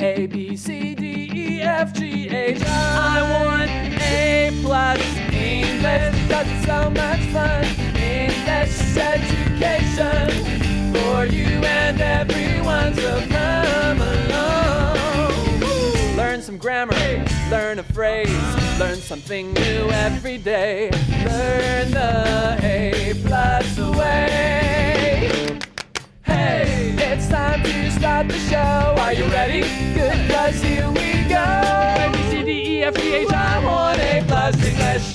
A, B, C, D, E, F, G, H, I want A plus English, 'cause it's so much fun. English education for you and everyone, so come along. Learn some grammar, learn a phrase, learn something new every day. Learn the A plus way. Hey, it's time to start the show. Are you ready? Good, 'cause here we go. A, B, C, D, E, F, G, H, I want A plus English.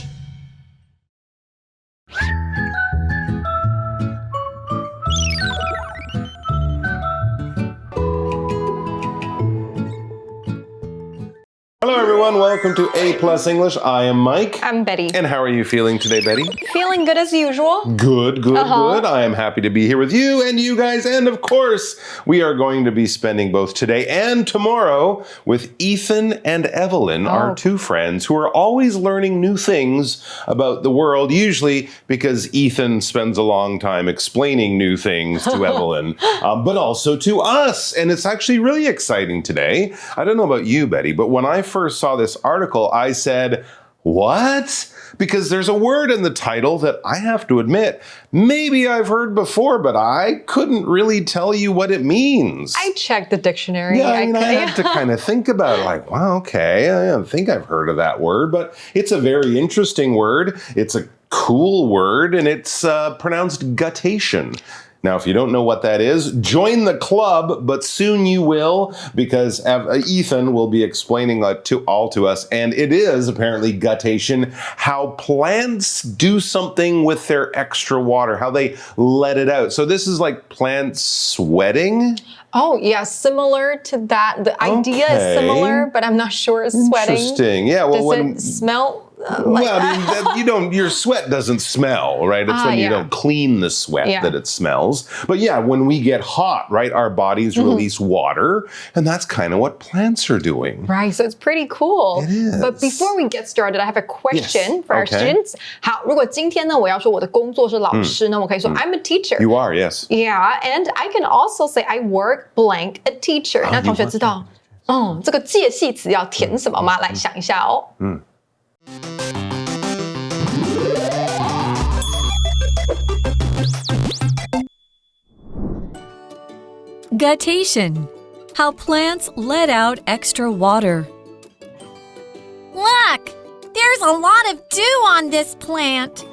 Hello everyone, welcome to A Plus English. I am Mike. I'm Betty. And how are you feeling today, Betty? Feeling good as usual. Good. I am happy to be here with you and you guys. And of course, we are going to be spending both today and tomorrow with Ethan and Evelyn, our two friends who are always learning new things about the world, usually because Ethan spends a long time explaining new things to Evelyn, but also to us. And it's actually really exciting today. I don't know about you, Betty, but when I first saw this article, I said, what? Because there's a word in the title that I have to admit, maybe I've heard before, but I couldn't really tell you what it means. I checked the dictionary. Yeah, I had to kind of think about it, like, wow, okay, I don't think I've heard of that word, but it's a very interesting word. It's a cool word, and it's pronounced guttation. Now, if you don't know what that is, join the club, but soon you will, because Ethan will be explaining that to us, and it is apparently guttation, how plants do something with their extra water, how they let it out. So this is like plants sweating? Oh, yeah, similar to that. The idea is similar, but I'm not sure it's sweating. Interesting. Yeah, well, Does it smell like I mean, your sweat doesn't smell, right? It's when you don't clean the sweat that it smells. But yeah, when we get hot, right, our bodies release water, and that's kind of what plants are doing. Right, so it's pretty cool. It is. But before we get started, I have a question for our students. 好，如果今天呢，我要说我的工作是老师呢，我可以说 I'm a teacher. You are, yes. Yeah, and I can also say I work blank a teacher. 那同学知道，这个介系词要填什么吗？来想一下哦。Guttation. How plants let out extra water. Look! There's a lot of dew on this plant.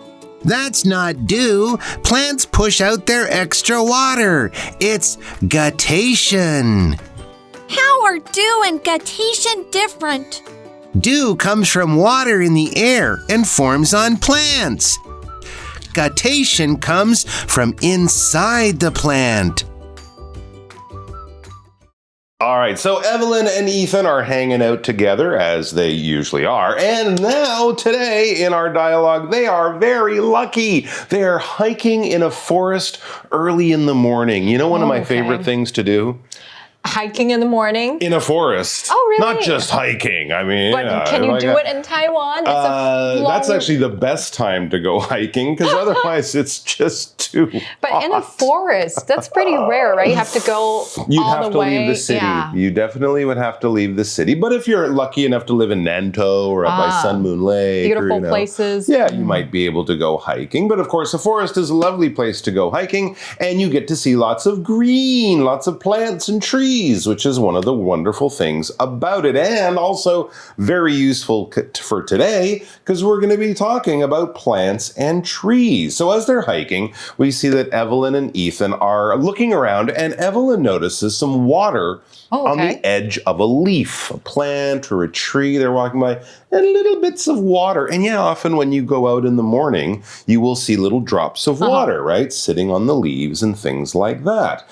That's not dew. Plants push out their extra water. It's guttation. How are dew and guttation different? Dew comes from water in the air and forms on plants. Guttation comes from inside the plant. All right, so Evelyn and Ethan are hanging out together, as they usually are. And now, today, in our dialogue, they are very lucky. They're hiking in a forest early in the morning. You know one of my favorite things to do? Hiking in the morning? In a forest. Oh, really? Not just hiking. I mean, but can you do it in Taiwan? That's actually the best time to go hiking, because otherwise it's just too But hot. in a forest, that's pretty rare, right? You have to go You'd all have the to way. leave the city. Yeah. You definitely would have to leave the city. But if you're lucky enough to live in Nantou or up by Sun Moon Lake, beautiful places. Yeah, you might be able to go hiking. But of course, a forest is a lovely place to go hiking, and you get to see lots of green, lots of plants and trees, which is one of the wonderful things about it, and also very useful for today, because we're going to be talking about plants and trees. So as they're hiking, we see that Evelyn and Ethan are looking around, and Evelyn notices some water on the edge of a leaf, a plant or a tree they're walking by, and little bits of water. And yeah, often when you go out in the morning, you will see little drops of water, right, sitting on the leaves and things like that.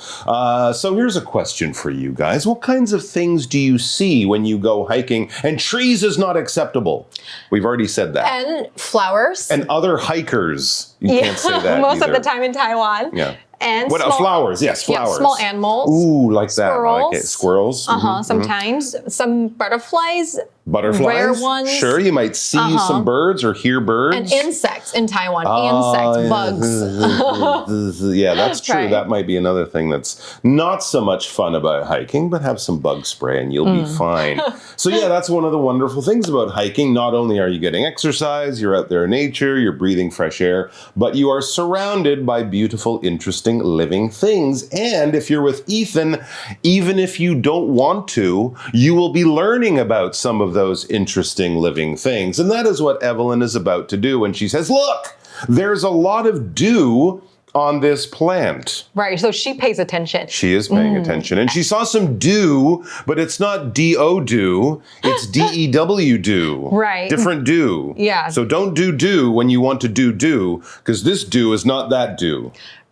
So here's a question for you guys. What kinds of things do you see when you go hiking? And trees is not acceptable. We've already said that. And flowers. And other hikers. You can't say that most either. of the time in Taiwan. Yeah. And What? Flowers. Yes, flowers. Yeah, small animals. Ooh, like that. Squirrels. Okay. Squirrels. Sometimes some butterflies. Butterflies. Rare ones. Sure, you might see some birds or hear birds. And insects in Taiwan. Insects, bugs. Yeah, that's true. Right. That might be another thing that's not so much fun about hiking, but have some bug spray and you'll be fine. So yeah, that's one of the wonderful things about hiking. Not only are you getting exercise, you're out there in nature, you're breathing fresh air, but you are surrounded by beautiful, interesting, living things. And if you're with Ethan, even if you don't want to, you will be learning about some of those interesting living things. And that is what Evelyn is about to do when she says, look, there's a lot of dew on this plant. Right, so she pays attention. She is paying attention. And she saw some dew, but it's not D-O dew, it's D-E-W dew. Right. Different dew. Yeah. So don't do dew when you want to do dew, because this dew is not that dew.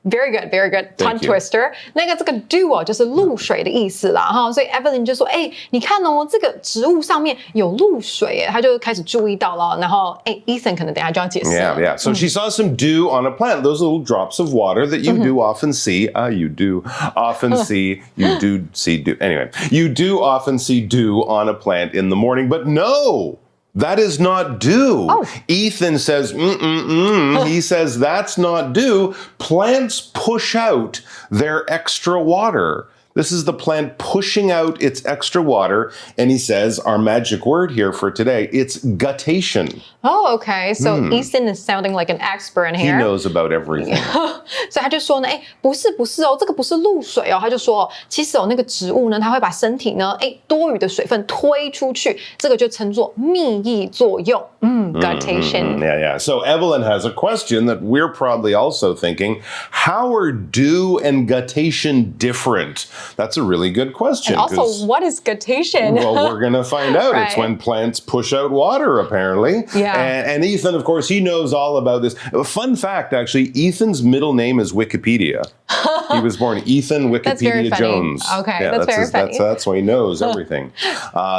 Very good, very good. Tongue Thank you. twister. 那个这个 dew 哦，就是露水的意思啦哈。所以 Evelyn 就说，你看哦，这个植物上面有露水耶，他就开始注意到了。然后Ethan 可能等一下就要解释了。Yeah. So she saw some dew on a plant, those little drops of water that you do often see. You do often see, you do see dew. Anyway, you do often see dew on a plant in the morning, but no. That is not dew. Ethan says, He says, that's not dew. Plants push out their extra water. This is the plant pushing out its extra water. And he says, our magic word here for today, it's guttation. Oh, okay. So Ethan is sounding like an expert in He here. knows about everything. 所以他就说呢，不是哦，这个不是露水哦，他就说，其实那个植物呢，它会把身体呢，多余的水分推出去，这个就称作泌液作用。Guttation. Yeah. So Evelyn has a question that we're probably also thinking, how are dew and guttation different? That's a really good question. And also, what is guttation? Well, we're going to find out. It's Right. when plants push out water, apparently. Yeah. And Ethan, of course, he knows all about this. A fun fact, actually, Ethan's middle name is Wikipedia. He was born Ethan That's very Wikipedia funny. Jones. Okay, Yeah, that's very funny. That's why he knows everything.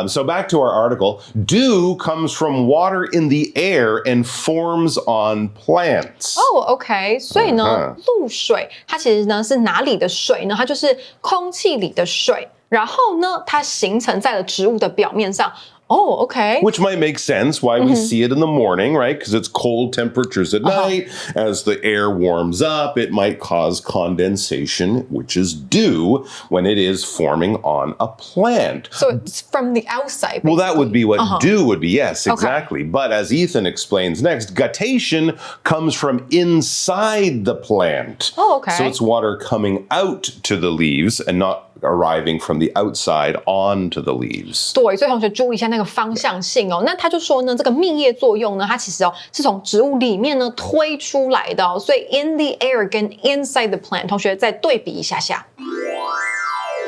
So back to our article. Dew comes from water in the air and forms on plants. OK， 所以呢，露水它其实呢是哪里的水呢？它就是空气里的水，然后呢，它形成在了植物的表面上。OK. Which might make sense why we see it in the morning, right? Because it's cold temperatures at night. As the air warms up, it might cause condensation, which is dew, when it is forming on a plant. So it's from the outside. Well, that would be what dew would be. Yes, Okay. exactly. But as Ethan explains next, guttation comes from inside the plant. Okay. So it's water coming out to the leaves and not arriving from the outside onto the leaves. 对，所以同学注意一下那个方向性哦。那他就说呢，这个泌液作用呢，它其实是从植物里面呢推出来的哦。所以 in the air 跟 inside the plant， 同学再对比一下下。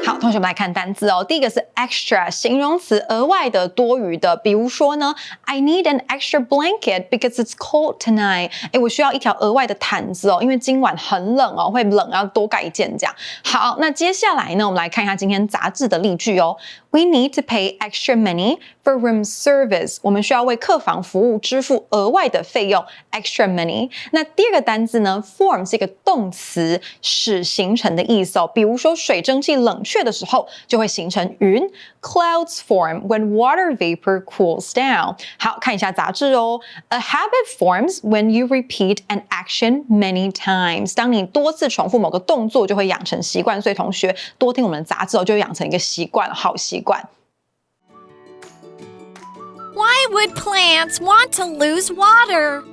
好，同学们来看单字哦。第一个是 extra， 形容词，额外的、多余的。比如说呢 ，I need an extra blanket because it's cold tonight。我需要一条额外的毯子哦，因为今晚很冷哦，会冷，要多盖一件这样。好，那接下来呢，我们来看一下今天杂志的例句哦。We need to pay extra money for room service。我们需要为客房服务支付额外的费用 ，extra money。那第二个单字呢 ，form 是一个动词，使形成的意思哦。比如说水蒸气冷却的时候，就会形成云 ，clouds form when water vapor cools down。好，看一下杂志哦。A habit forms when you repeat an action many times。当你多次重复某个动作，就会养成习惯。所以同学多听我们的杂志哦，就会养成一个习惯，好习惯。Why would plants want to lose water?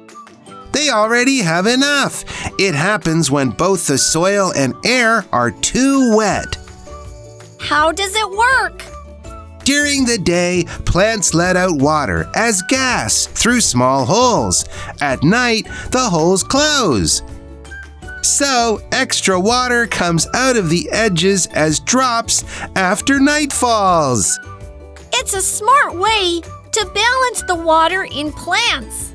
They already have enough. It happens when both the soil and air are too wet. How does it work? During the day, plants let out water as gas through small holes. At night, the holes close. So, extra water comes out of the edges as drops after night falls. It's a smart way to balance the water in plants.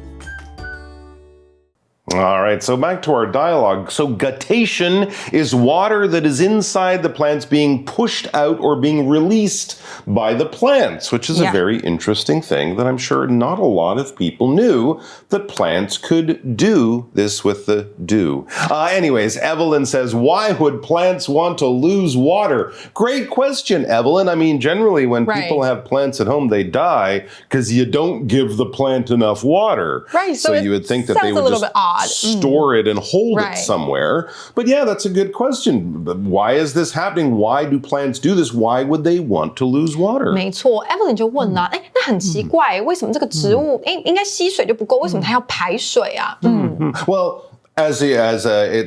All right, so back to our dialogue. So guttation is water that is inside the plants being pushed out or being released by the plants, which is a very interesting thing that I'm sure not a lot of people knew that plants could do this with the do. Anyways, Evelyn says, why would plants want to lose water? Great question, Evelyn. I mean, generally when people have plants at home, they die because you don't give the plant enough water. Right, so you would think that they would just store it and hold it somewhere. But yeah, that's a good question. Why is this happening? Why do plants do this? Why would they want to lose water? 没错 ，Evelyn 就问了，那很奇怪，为什么这个植物，应该吸水就不够，为什么它要排水啊？Well, as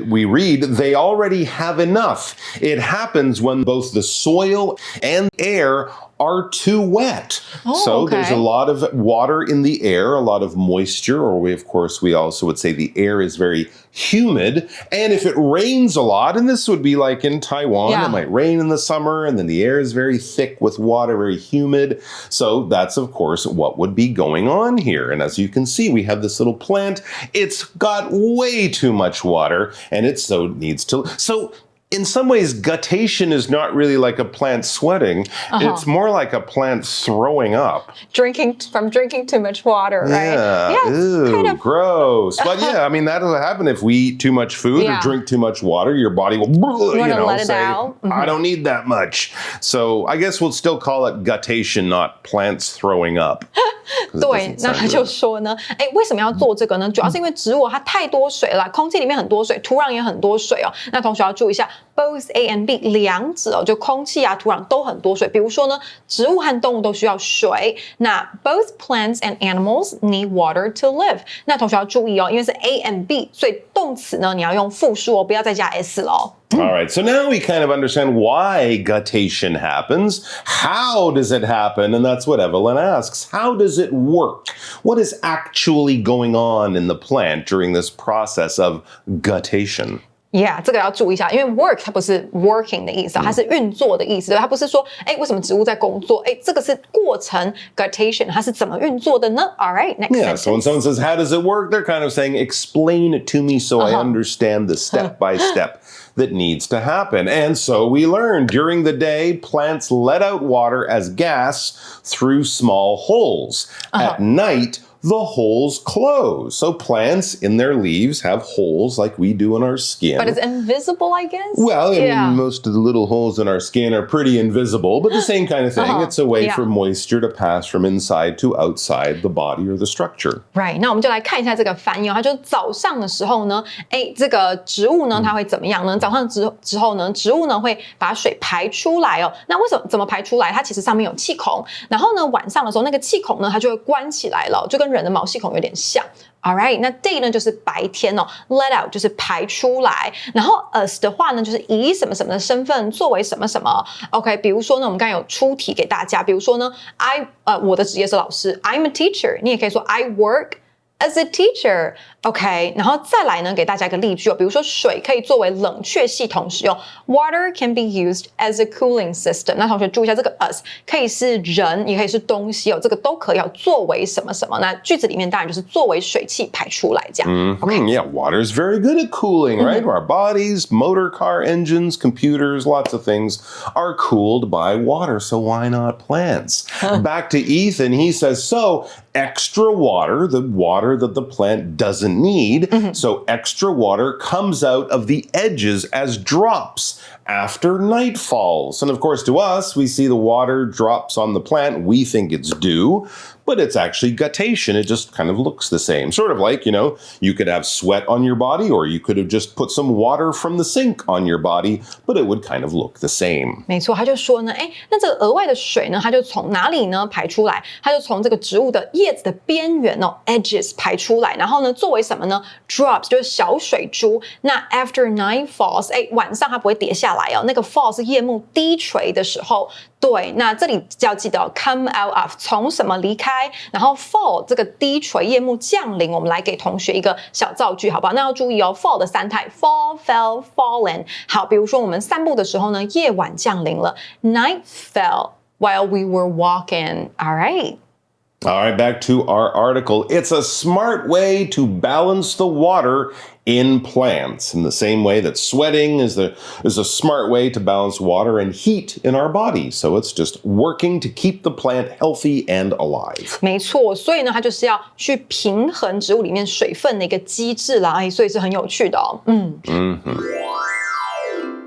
we read, they already have enough. It happens when both the soil and air are too wet. So there's a lot of water in the air, a lot of moisture, or we also would say the air is very humid. And if it rains a lot, and this would be like in Taiwan, it might rain in the summer, and then the air is very thick with water, very humid. So that's, of course, what would be going on here. And as you can see, we have this little plant. It's got way too much water, and it so needs to... So in some ways, guttation is not really like a plant sweating. It's more like a plant throwing up. Drinking too much water, right? Yeah, ew, kind of gross. But yeah, I mean, that'll happen if we eat too much food or drink too much water. Your body will, say, I don't need that much. So I guess we'll still call it guttation, not plants throwing up. 对，那他就说呢，为什么要做这个呢？主要是因为植物它太多水了，空气里面很多水，土壤也很多水哦。那同学要注意一下 ，both A and B 两者就空气啊、土壤都很多水。比如说呢，植物和动物都需要水。那 both plants and animals need water to live。那同学要注意哦，因为是 A and B， 所以动词呢你要用复数哦，不要再加 s 了哦。All right, so now we kind of understand why guttation happens. How does it happen? And that's what Evelyn asks. How does it work? What is actually going on in the plant during this process of guttation? Yeah， 这个要注意一下，因为 work 它不是 working 的意思，它是运作的意思，它不是说，为什么植物在工作？这个是过程 guttation， 它是怎么运作的呢 ？All right, next sentence. So when someone says, "How does it work?" they're kind of saying, "Explain it to me so I understand the step by step." That needs to happen. And so we learned during the day, plants let out water as gas through small holes. At night, the holes close. So plants in their leaves have holes like we do in our skin. But it's invisible, I guess? Well, I mean, most of the little holes in our skin are pretty invisible, but the same kind of thing. It's a way for moisture to pass from inside to outside the body or the structure. Right. 那我们就来看一下这个翻译哦。它就是早上的时候呢，这个植物呢，它会怎么样呢？早上之后呢，植物呢会把水排出来哦。那为什么怎么排出来？它其实上面有气孔，然后呢，晚上的时候那个气孔呢，它就会关起来了，就跟人的毛细孔有点像。All right， 那 day 呢就是白天哦 ，let out 就是排出来，然后 as 的话呢就是以什么什么的身份作为什么什么。OK， 比如说呢，我们刚才有出题给大家，比如说呢我的职业是老师 ，I'm a teacher， 你也可以说 I work as a teacher。OK， 然后再来呢，给大家一个例句哦，比如说水可以作为冷却系统使用 ，Water can be used as a cooling system。那同学注意一下，这个 as 可以是人，也可以是东西哦，这个都可以作为什么什么。那句子里面当然就是作为水汽排出来这样。Yeah, water is very good at cooling, right? Our bodies, motor car engines, computers, lots of things are cooled by water. So why not plants? Back to Ethan, he says, so extra water, the water that the plant doesn't need. So extra water comes out of the edges as drops after night falls. And of course, to us, we see the water drops on the plant. We think it's dew, but it's actually guttation. It just kind of looks the same. Sort of like, you could have sweat on your body, or you could have just put some water from the sink on your body, but it would kind of look the same. 没错，他就说呢，那这个额外的水呢，它就从哪里呢排出来？它就从这个植物的叶子的边缘哦 ，edges 排出来，然后呢，作为什么呢 ？drops 就是小水珠。那 after night falls， 晚上它不会跌下来哦，那个 fall 是夜幕低垂的时候。对，那这里要记得 come out of 从什么离开，然后 fall 这个低垂夜幕降临，我们来给同学一个小造句，好不好？那要注意哦 ，fall 的三态 fall, fell, fallen。好，比如说我们散步的时候呢，夜晚降临了 ，night fell while we were walking. All right. All right, back to our article. It's a smart way to balance the water in plants in the same way that sweating is a smart way to balance water and heat in our body. So it's just working to keep the plant healthy and alive. 没错，所以呢，它就是要去平衡植物里面水分的一个机制啦，所以是很有趣的哦。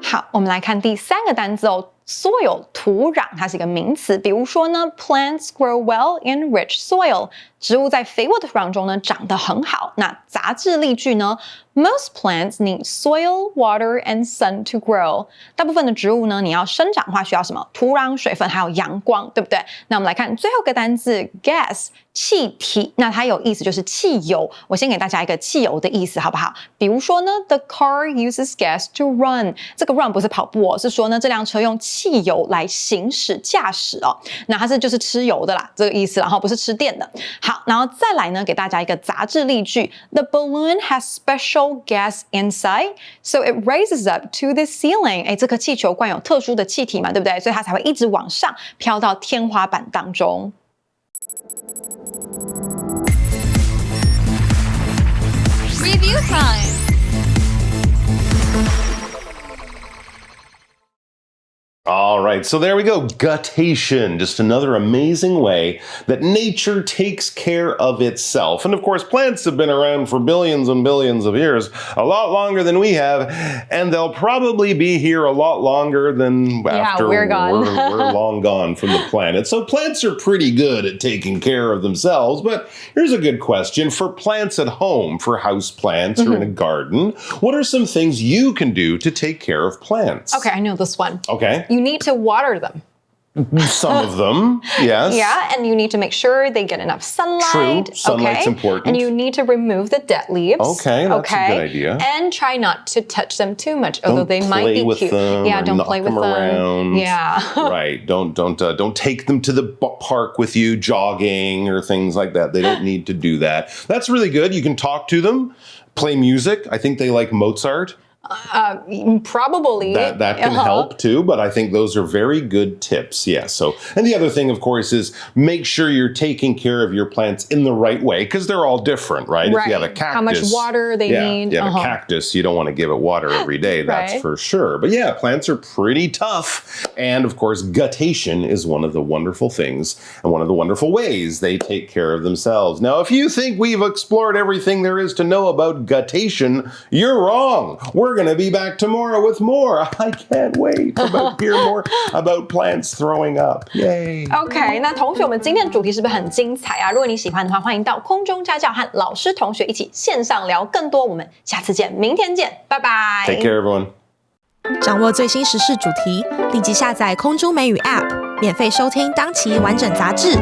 好，我们来看第3个单字哦。Soil 土壤，它是一个名词。比如说呢 ，plants grow well in rich soil， 植物在肥沃的土壤中呢长得很好。那杂志例句呢 ，Most plants need soil, water, and sun to grow。大部分的植物呢，你要生长的话需要什么？土壤、水分还有阳光，对不对？那我们来看最后一个单字 gas， 气体。那它有意思就是汽油。我先给大家一个汽油的意思，好不好？比如说呢 ，The car uses gas to run。这个 run 不是跑步哦，是说呢这辆车用汽油来行驶驾驶哦，那它是就是吃油的啦，这个意思，然后不是吃电的。好，然后再来呢，给大家一个杂志例句 ：The balloon has special gas inside, so it raises up to the ceiling。哎，这颗气球罐有特殊的气体嘛，对不对？所以它才会一直往上飘到天花板当中。Review time. All right, so there we go. Guttation, just another amazing way that nature takes care of itself. And of course, plants have been around for billions and billions of years, a lot longer than we have, and they'll probably be here a lot longer than after we're gone. we're long gone from the planet. So plants are pretty good at taking care of themselves, but here's a good question. For plants at home, for house plants or in a garden, what are some things you can do to take care of plants? Okay, I know this one. Okay. You need to water them. Some of them, yes. Yeah, and you need to make sure they get enough sunlight. True, sunlight's important. And you need to remove the dead leaves. Okay, that's a good idea. And try not to touch them too much, although they might be with cute. Them Yeah, or don't knock play with them them. Around. Yeah. Right. Don't take them to the park with you jogging or things like that. They don't need to do that. That's really good. You can talk to them, play music. I think they like Mozart. Probably. That can help too, but I think those are very good tips. Yeah. So, and the other thing, of course, is make sure you're taking care of your plants in the right way because they're all different, right? Right. If you have a cactus, how much water they need. If you have a cactus, you don't want to give it water every day. That's Right. for sure. But yeah, plants are pretty tough. And of course, guttation is one of the wonderful things and one of the wonderful ways they take care of themselves. Now, if you think we've explored everything there is to know about guttation, you're wrong. We're going to be back tomorrow with more. I can't wait to hear more about plants throwing up. Yay. OK， 那同学，我们今天的主题是不是很精彩啊？如果你喜欢的话，欢迎到空中家教和老师同学一起线上聊更多。我们下次见，明天见，拜拜。Take care, everyone. 掌握最新时事主题，立即下载空中美语 App， 免费收听当期完整杂志。